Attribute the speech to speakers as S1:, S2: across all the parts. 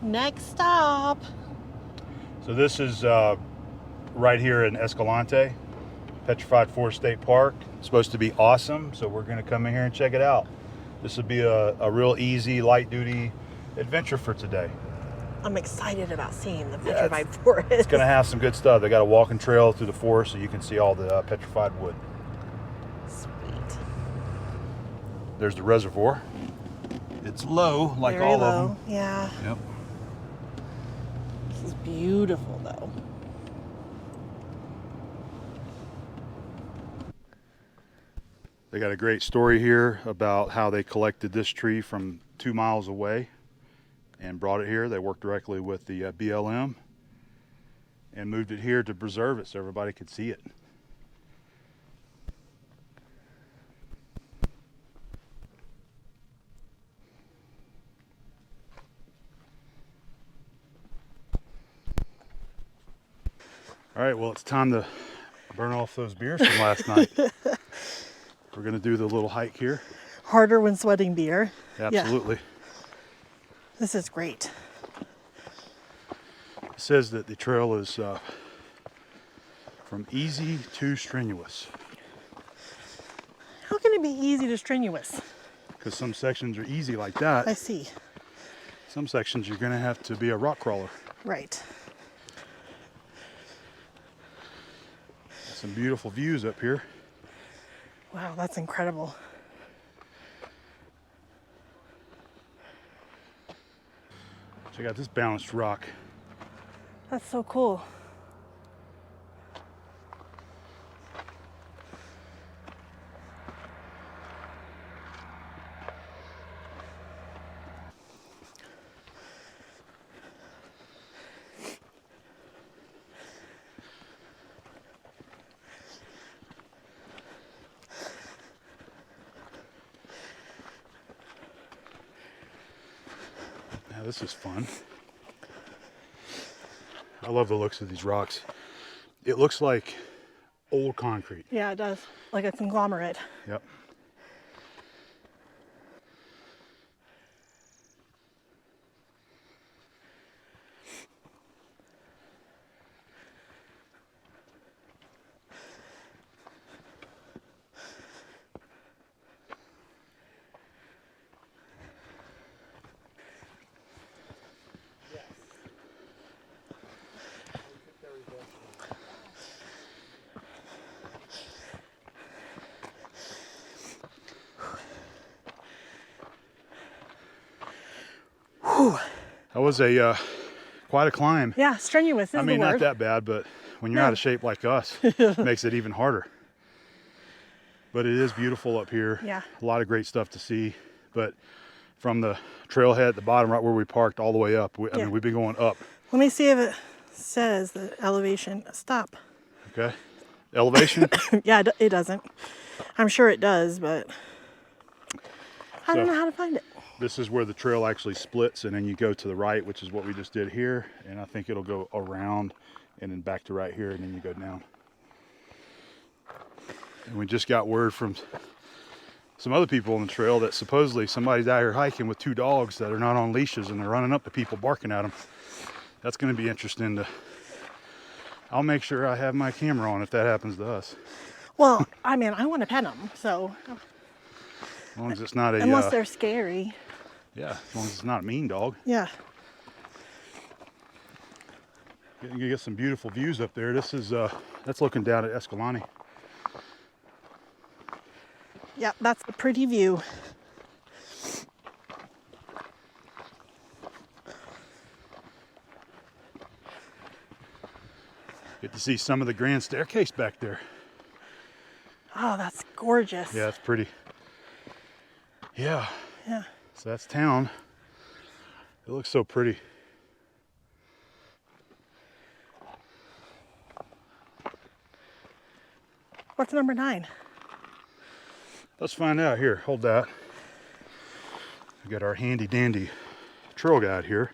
S1: Next stop.
S2: So this is right here in Escalante Petrified Forest State Park. It's supposed to be awesome, so we're going to come in here and check it out. This would be a real easy, light-duty adventure for today.
S1: I'm excited about seeing the petrified forest.
S2: It's going to have some good stuff. They got a walking trail through the forest so you can see all the petrified wood.
S1: Sweet.
S2: There's the reservoir. It's low, like
S1: Very
S2: all
S1: low.
S2: of them.
S1: Yeah.
S2: Yep.
S1: This is beautiful, though.
S2: They got a great story here about how they collected this tree from 2 miles away and brought it here. They worked directly with the BLM and moved it here to preserve it so everybody could see it. All right, well, it's time to burn off those beers from last night. We're gonna do the little hike here.
S1: Harder when sweating beer.
S2: Absolutely.
S1: Yeah. This is great.
S2: It says that the trail is from easy to strenuous.
S1: How can it be easy to strenuous?
S2: Because some sections are easy like that.
S1: I see.
S2: Some sections you're gonna have to be a rock crawler.
S1: Right.
S2: Some beautiful views up here.
S1: Wow, that's incredible.
S2: Check out this balanced rock.
S1: That's so cool.
S2: Now this is fun. I love the looks of these rocks. It looks like old concrete.
S1: Yeah, it does. Like a conglomerate.
S2: Yep. That was a quite a climb.
S1: Yeah, strenuous is
S2: I mean,
S1: the
S2: not
S1: word.
S2: that bad, but when you're
S1: No.
S2: out of shape like us, it makes it even harder. But it is beautiful up here.
S1: Yeah.
S2: A lot of great stuff to see. But from the trailhead at the bottom, right where we parked, all the way up, I mean, we've been going up.
S1: Let me see if it says the elevation. Stop.
S2: Okay. Elevation.
S1: Yeah, it doesn't. I'm sure it does, but I don't know how to find it.
S2: This is where the trail actually splits, and then you go to the right, which is what we just did here. And I think it'll go around and then back to right here, and then you go down. And we just got word from some other people on the trail that supposedly somebody's out here hiking with 2 dogs that are not on leashes, and they're running up to people barking at them. That's going to be interesting to... I'll make sure I have my camera on if that happens to us.
S1: Well, I mean, I want to pet them, so...
S2: As long as it's not a...
S1: Unless they're scary.
S2: Yeah, as long as it's not a mean dog.
S1: Yeah.
S2: You get some beautiful views up there. This is, that's looking down at Escalante.
S1: Yeah, that's a pretty view.
S2: Get to see some of the grand staircase back there.
S1: Oh, that's gorgeous.
S2: Yeah, it's pretty. Yeah.
S1: Yeah.
S2: So that's town. It looks so pretty.
S1: What's number 9?
S2: Let's find out. Here, hold that. We got our handy dandy trail guide here.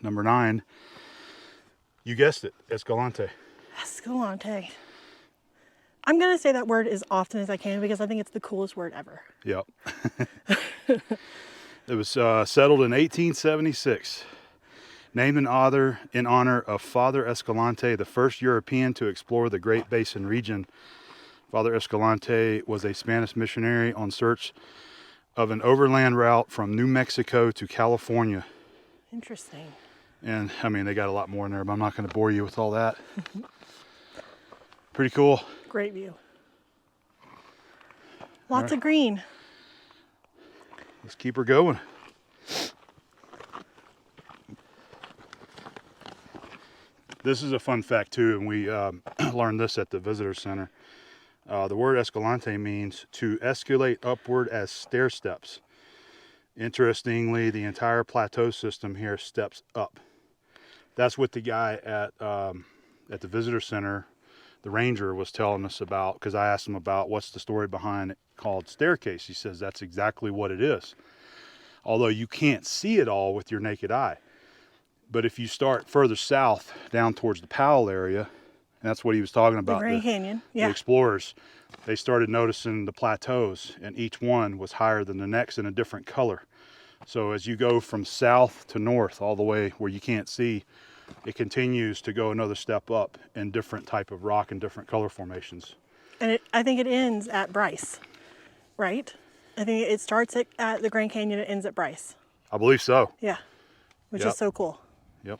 S2: Number 9. You guessed it, Escalante.
S1: Escalante. I'm going to say that word as often as I can because I think it's the coolest word ever.
S2: Yep. It was settled in 1876. Named in honor of Father Escalante, the first European to explore the Great Basin region. Father Escalante was a Spanish missionary on search of an overland route from New Mexico to California.
S1: Interesting.
S2: And I mean, they got a lot more in there, but I'm not going to bore you with all that. Pretty cool.
S1: Great view. Lots of green.
S2: Let's keep her going. This is a fun fact too, and we learned this at the visitor center. The word Escalante means to escalate upward as stair steps. Interestingly, the entire plateau system here steps up. That's what the guy at the visitor center, the ranger, was telling us about, because I asked him about what's the story behind it called staircase. He says that's exactly what it is. Although you can't see it all with your naked eye. But if you start further south down towards the Powell area, and that's what he was talking about,
S1: the Grand Canyon, yeah.
S2: The explorers, they started noticing the plateaus, and each one was higher than the next in a different color. So as you go from south to north, all the way where you can't see, it continues to go another step up in different type of rock and different color formations.
S1: And I think it ends at Bryce, right? I think it starts at the Grand Canyon and ends at Bryce.
S2: I believe so.
S1: Yeah, which
S2: Yep.
S1: is so cool.
S2: Yep.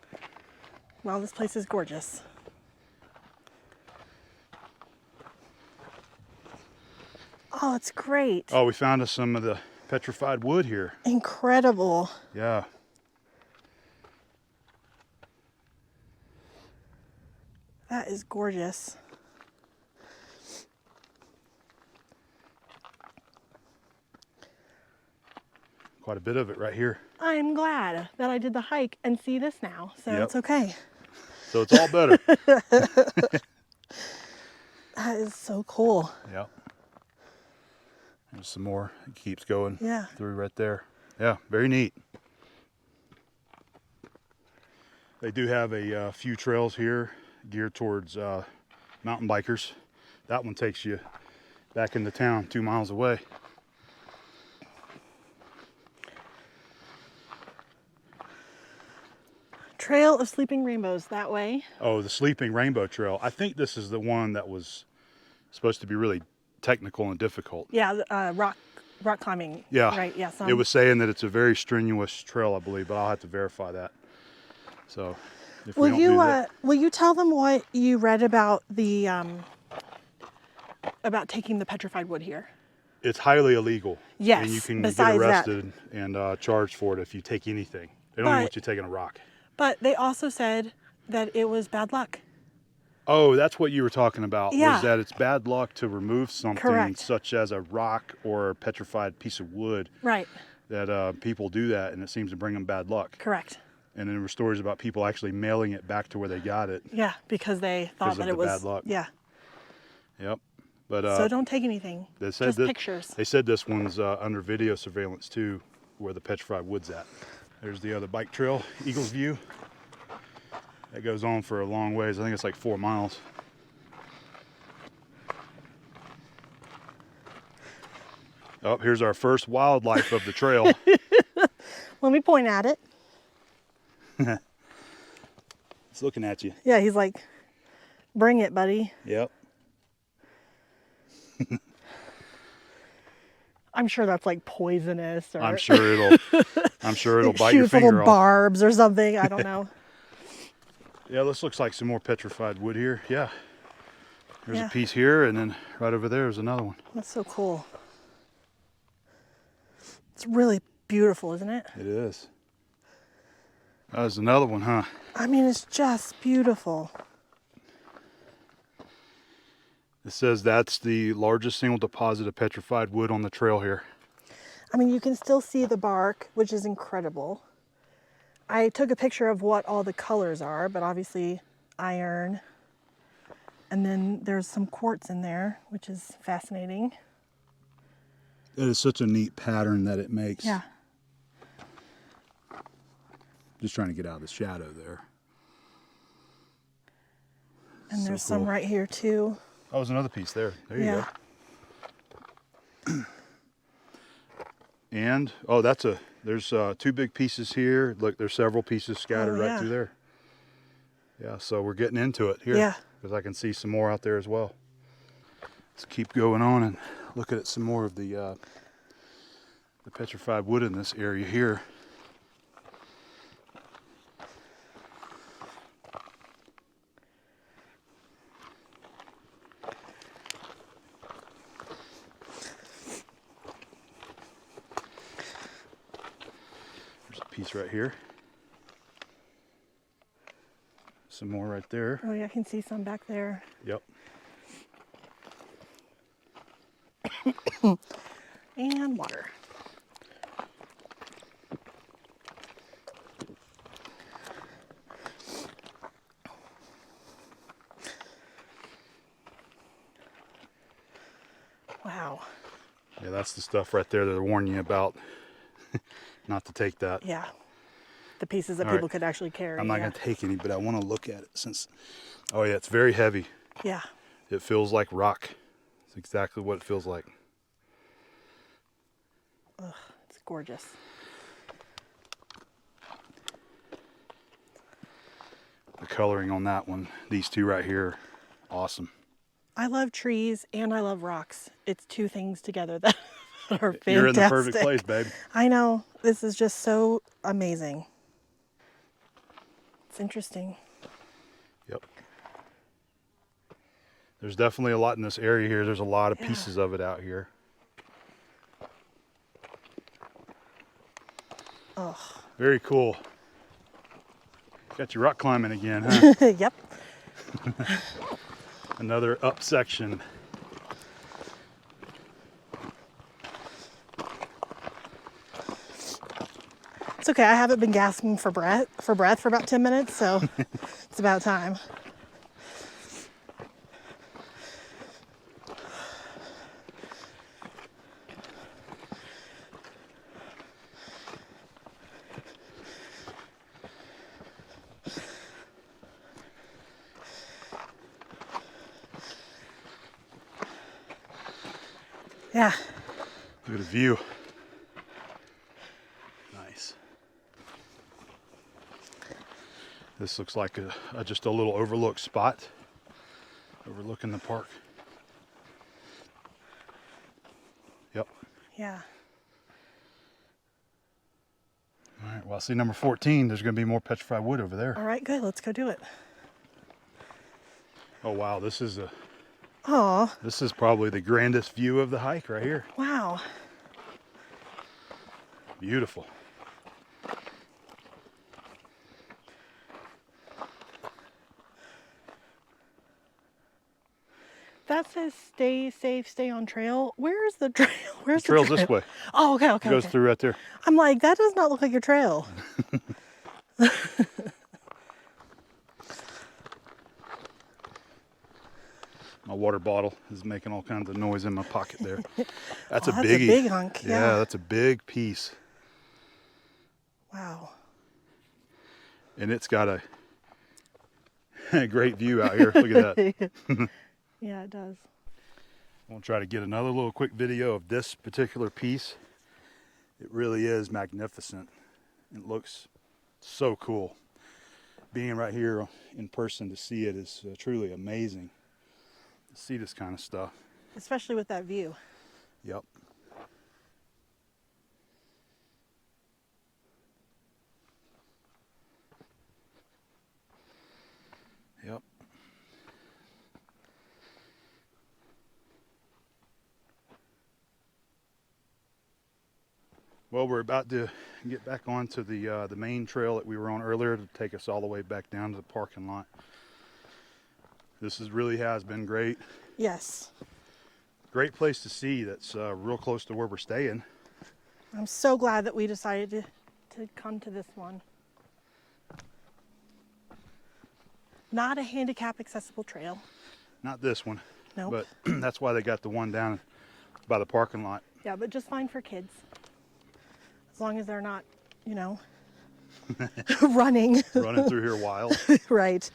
S1: Wow, this place is gorgeous. Oh, it's great.
S2: Oh, we found us some of the petrified wood here.
S1: Incredible.
S2: Yeah.
S1: That is gorgeous.
S2: Quite a bit of it right here.
S1: I'm glad that I did the hike and see this now, so
S2: Yep.
S1: it's okay.
S2: So it's all better.
S1: That is so cool.
S2: Yep. There's some more. It keeps going
S1: Yeah.
S2: through right there. Yeah, very neat. They do have a few trails here geared towards mountain bikers. That one takes you back into town 2 miles away.
S1: Trail of Sleeping Rainbows that way.
S2: Oh, the Sleeping Rainbow Trail. I think this is the one that was supposed to be really technical and difficult.
S1: Yeah, rock climbing.
S2: Yeah.
S1: Right, yeah.
S2: It was saying that it's a very strenuous trail, I believe, but I'll have to verify that. So, if we
S1: Will
S2: don't do that,
S1: will you tell them what you read about the about taking the petrified wood here?
S2: it's highly illegal.
S1: Yes,
S2: And you can
S1: besides
S2: get
S1: that.
S2: arrested and charged for it if you take anything. They don't even want you taking a rock.
S1: But they also said that it was bad luck.
S2: Oh, that's what you were talking about.
S1: Yeah.
S2: Was that it's bad luck to remove something
S1: Correct.
S2: such as a rock or a petrified piece of wood.
S1: Right.
S2: That people do that, and it seems to bring them bad luck.
S1: Correct.
S2: And then there were stories about people actually mailing it back to where they got it.
S1: Yeah, because they thought
S2: Because
S1: that
S2: of
S1: it
S2: the
S1: was
S2: bad luck.
S1: Yeah.
S2: Yep. But
S1: So don't take anything.
S2: they said
S1: Just
S2: that,
S1: pictures.
S2: They said this one's under video surveillance too, where the petrified wood's at. There's the other bike trail, Eagles View. That goes on for a long ways. I think it's like 4 miles. Oh, here's our first wildlife of the trail.
S1: Let me point at it.
S2: It's looking at you.
S1: Yeah, he's like, bring it, buddy.
S2: Yep.
S1: I'm sure that's like poisonous or
S2: I'm sure it'll bite your
S1: shoot full
S2: finger
S1: of
S2: off.
S1: barbs or something. I don't know.
S2: Yeah, this looks like some more petrified wood here. Yeah. There's
S1: Yeah.
S2: a piece here, and then right over there is another one.
S1: That's so cool. It's really beautiful, isn't it?
S2: It is. There's another one, huh?
S1: I mean, it's just beautiful.
S2: It says that's the largest single deposit of petrified wood on the trail here.
S1: I mean, you can still see the bark, which is incredible. I took a picture of what all the colors are, but obviously iron. And then there's some quartz in there, which is fascinating.
S2: It is such a neat pattern that it makes.
S1: Yeah.
S2: Just trying to get out of the shadow there.
S1: And
S2: So
S1: there's some
S2: cool.
S1: right here too.
S2: Oh, there's another piece there. There you
S1: Yeah.
S2: go. And, oh, that's a There's 2 big pieces here. Look, there's several pieces scattered right through there. Yeah, so we're getting into it here.
S1: Yeah.
S2: Because I can see some more out there as well. Let's keep going on and look at some more of the petrified wood in this area here. There's a piece right here. Some more right there.
S1: Oh yeah, I can see some back there.
S2: Yep.
S1: And water. Wow.
S2: Yeah, that's the stuff right there that they're warning you about. Not to take that.
S1: Yeah. The pieces that
S2: All
S1: people
S2: right.
S1: could actually carry.
S2: I'm not going to take any, but I want to look at it since, oh yeah, it's very heavy.
S1: Yeah.
S2: It feels like rock. It's exactly what it feels like.
S1: Ugh, it's gorgeous.
S2: The coloring on that one, these 2 right here, awesome.
S1: I love trees and I love rocks. It's 2 things together that are fantastic.
S2: You're in the perfect place, babe.
S1: I know. This is just so amazing. It's interesting.
S2: Yep. There's definitely a lot in this area here. There's a lot of pieces of it out here.
S1: Oh.
S2: Very cool. Got you rock climbing again, huh?
S1: Yep.
S2: Another up section.
S1: It's okay. I haven't been gasping for breath for about 10 minutes, so it's about time. Yeah.
S2: Look at the view. Nice. This looks like just a little overlooked spot overlooking the park. Yep.
S1: Yeah.
S2: All right, well, I see number 14. There's going to be more petrified wood over there.
S1: All right, good. Let's go do it.
S2: Oh, wow. This is
S1: Oh,
S2: probably the grandest view of the hike right here.
S1: wow.
S2: Beautiful.
S1: That says stay safe, stay on trail. Where is the trail? Where's
S2: The trail's
S1: the trail?
S2: this way.
S1: Oh, okay, okay.
S2: It goes
S1: okay.
S2: through right there.
S1: I'm like, that does not look like your trail.
S2: My water bottle is making all kinds of noise in my pocket there. That's
S1: Oh,
S2: a
S1: that's
S2: biggie.
S1: a big hunk, yeah.
S2: That's a big piece.
S1: Wow.
S2: And it's got a great view out here. Look at that.
S1: Yeah, it does.
S2: I'm gonna try to get another little quick video of this particular piece. It really is magnificent. It looks so cool. Being right here in person to see it is truly amazing. To see this kind of stuff.
S1: Especially with that view.
S2: Yep. Yep. Well, we're about to get back onto the main trail that we were on earlier to take us all the way back down to the parking lot. This really has been great.
S1: Yes.
S2: Great place to see that's real close to where we're staying.
S1: I'm so glad that we decided to come to this one. Not a handicap accessible trail.
S2: Not this one.
S1: Nope.
S2: But that's why they got the one down by the parking lot.
S1: Yeah, but just fine for kids. As long as they're not, you know, running.
S2: Running through here wild.
S1: Right.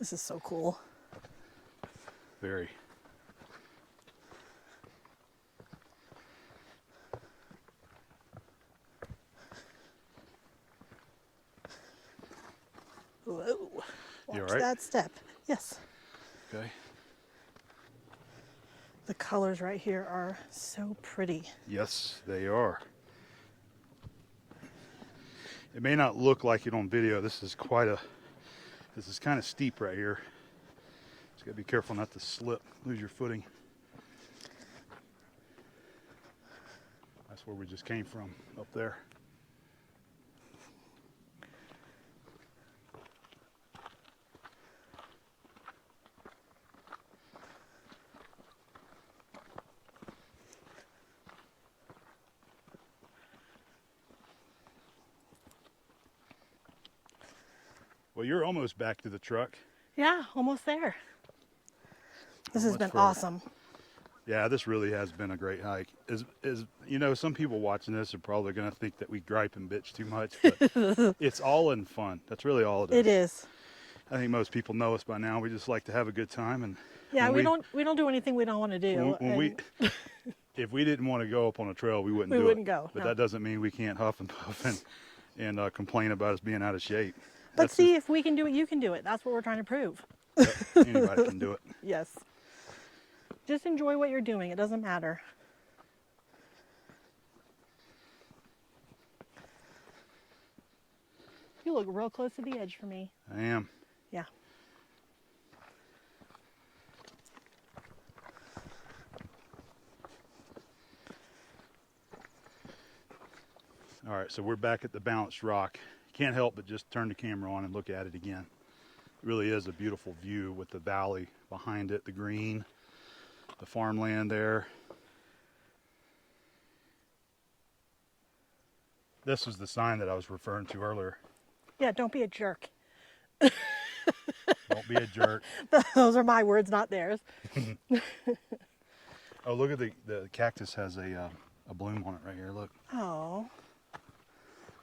S1: This is so cool.
S2: Very.
S1: Whoa.
S2: You
S1: Watch
S2: all right?
S1: that step. Yes.
S2: Okay.
S1: The colors right here are so pretty.
S2: Yes, they are. It may not look like it on video. This is kind of steep right here. Just gotta be careful not to slip, lose your footing. That's where we just came from, up there. Well, you're almost back to the truck.
S1: Yeah, almost there. This has
S2: Much
S1: been
S2: further.
S1: awesome.
S2: Yeah, this really has been a great hike. As you know, some people watching this are probably going to think that we gripe and bitch too much, but it's all in fun. That's really all it is.
S1: It is.
S2: I think most people know us by now. We just like to have a good time, and
S1: Yeah,
S2: when
S1: we don't do anything we don't want to do.
S2: when we if we didn't want to go up on a trail, we wouldn't do
S1: wouldn't
S2: it.
S1: go,
S2: But
S1: no.
S2: that doesn't mean we can't huff and puff and complain about us being out of shape.
S1: But
S2: That's
S1: see, if we can do it, you can do it. That's what we're trying to prove.
S2: anybody can do it.
S1: Yes. Just enjoy what you're doing. It doesn't matter. You look real close to the edge for me.
S2: I am.
S1: Yeah.
S2: All right, so we're back at the balanced rock. Can't help but just turn the camera on and look at it again. It really is a beautiful view with the valley behind it, the green, the farmland there. This was the sign that I was referring to earlier.
S1: Yeah, don't be a jerk.
S2: Don't be a jerk.
S1: Those are my words, not theirs.
S2: Oh, look at the cactus has a bloom on it right here. Look.
S1: Oh,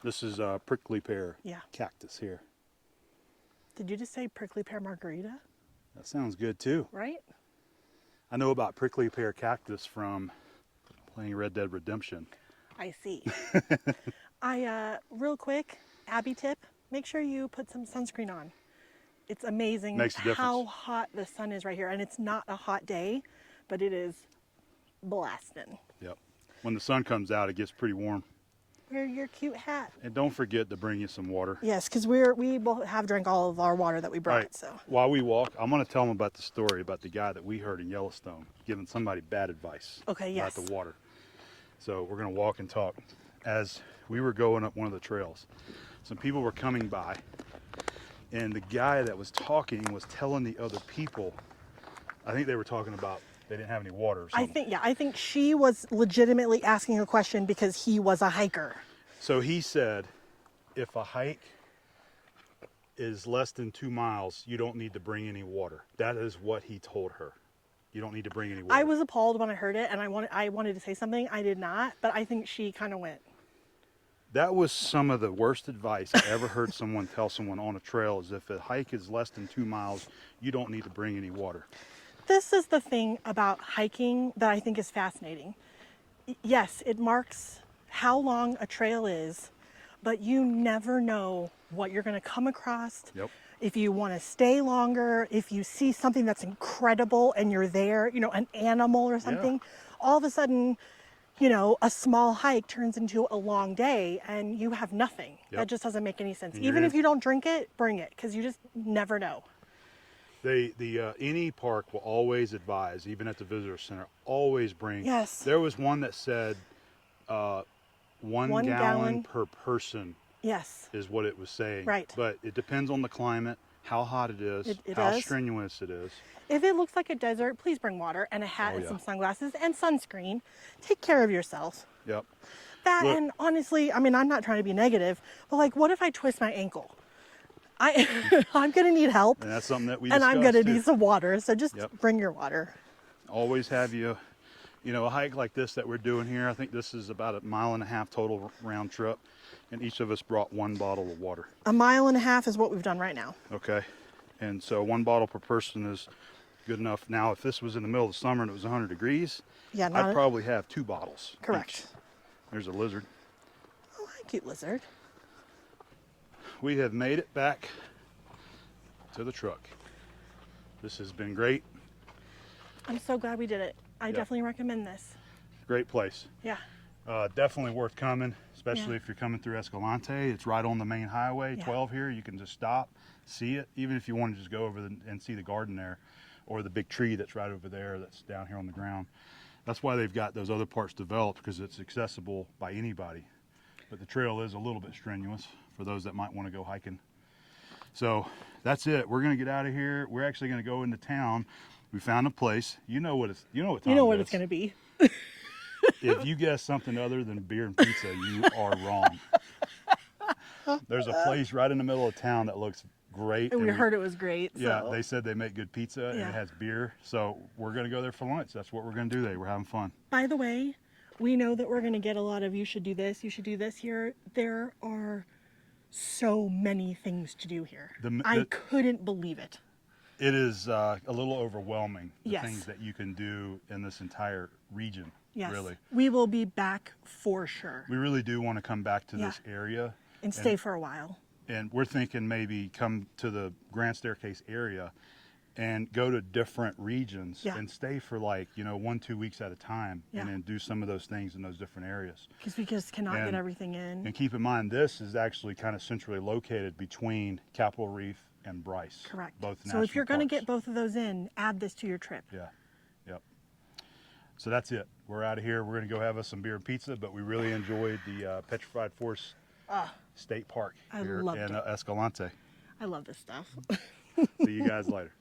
S2: This is prickly pear
S1: yeah.
S2: cactus here.
S1: Did you just say prickly pear margarita?
S2: That sounds good too.
S1: Right?
S2: I know about prickly pear cactus from playing Red Dead Redemption.
S1: I see. Real quick, Abby tip, make sure you put some sunscreen on. It's amazing
S2: Makes a difference.
S1: how hot the sun is right here. And it's not a hot day, but it is blasting.
S2: Yep. When the sun comes out, it gets pretty warm.
S1: Wear your cute hat.
S2: And don't forget to bring you some water.
S1: Yes, because we both have drank all of our water that we brought,
S2: Right.
S1: so.
S2: While we walk, I'm going to tell them about the story about the guy that we heard in Yellowstone giving somebody bad advice
S1: Okay, yes.
S2: about the water. So we're going to walk and talk. As we were going up one of the trails, some people were coming by, and the guy that was talking was telling the other people, I think they were talking about they didn't have any water or something.
S1: I think she was legitimately asking a question because he was a hiker.
S2: So he said, if a hike is less than 2 miles, you don't need to bring any water. That is what he told her. You don't need to bring any water.
S1: I was appalled when I heard it, and I wanted to say something. I did not, but I think she kind of went.
S2: That was some of the worst advice I ever heard someone tell someone on a trail is if a hike is less than 2 miles, you don't need to bring any water.
S1: This is the thing about hiking that I think is fascinating. Yes, it marks how long a trail is, but you never know what you're going to come across.
S2: Yep.
S1: If you want to stay longer, if you see something that's incredible and you're there, you know, an animal or something, all of a sudden, you know, a small hike turns into a long day and you have nothing.
S2: Yep.
S1: That just doesn't make any sense.
S2: And
S1: Even
S2: you're
S1: if you don't drink it, bring it, because you just never know.
S2: Any park will always advise, even at the visitor center, always bring.
S1: Yes.
S2: There was one that said 1
S1: 1
S2: gallon
S1: gallon.
S2: per person
S1: Yes.
S2: is what it was saying.
S1: Right.
S2: But it depends on the climate, how hot it is,
S1: It
S2: how
S1: does.
S2: strenuous it is.
S1: If it looks like a desert, please bring water and a hat
S2: Oh,
S1: and
S2: yeah.
S1: some sunglasses and sunscreen. Take care of yourself.
S2: Yep.
S1: That
S2: Look-
S1: and honestly, I mean, I'm not trying to be negative, but like, what if I twist my ankle? I'm gonna need help,
S2: And that's something that we
S1: and I'm
S2: discussed,
S1: gonna
S2: too.
S1: need some water. So just
S2: Yep.
S1: bring your water.
S2: Always have you know, a hike like this that we're doing here, I think this is about 1.5 miles total round trip, and each of us brought 1 bottle of water.
S1: 1.5 miles is what we've done right now.
S2: Okay. And so 1 bottle per person is good enough. Now, if this was in the middle of the summer and it was 100 degrees,
S1: Yeah,
S2: I'd probably have 2 bottles.
S1: correct.
S2: Each. There's a lizard.
S1: Oh, hi, cute lizard.
S2: We have made it back to the truck. This has been great.
S1: I'm so glad we did it. I definitely recommend this.
S2: Great place.
S1: Yeah.
S2: Definitely worth coming, especially
S1: Yeah.
S2: if you're coming through Escalante. It's right on the main highway, 12 here. You can just stop, see it, even if you want to just go over and see the garden there, or the big tree that's right over there that's down here on the ground. That's why they've got those other parts developed, because it's accessible by anybody. But the trail is a little bit strenuous for those that might want to go hiking. So that's it. We're going to get out of here. We're actually going to go into town. We found a place. You know what
S1: it's going to be.
S2: If you guess something other than beer and pizza, you are wrong. There's a place right in the middle of town that looks great.
S1: And we heard it was great.
S2: Yeah,
S1: So.
S2: they said they make good pizza and it has beer. So we're going to go there for lunch. That's what we're going to do today. We're having fun.
S1: By the way, we know that we're going to get a lot of you should do this here. There are so many things to do here. I couldn't believe it.
S2: It is a little overwhelming, the
S1: Yes.
S2: things that you can do in this entire region.
S1: Yes.
S2: Really.
S1: We will be back for sure.
S2: We really do want to come back to this area.
S1: And stay for a while.
S2: And we're thinking maybe come to the Grand Staircase area and go to different regions and stay for 1-2 weeks at a time and then do some of those things in those different areas.
S1: Because we just cannot get everything in.
S2: And keep in mind, this is actually kind of centrally located between Capitol Reef and Bryce.
S1: Correct.
S2: Both
S1: so if you're going to
S2: parks.
S1: get both of those in, add this to your trip.
S2: Yeah. Yep. So that's it. We're out of here. We're going to go have us some beer and pizza, but we really enjoyed the Petrified Forest State Park here in Escalante.
S1: I love this stuff.
S2: See you guys later.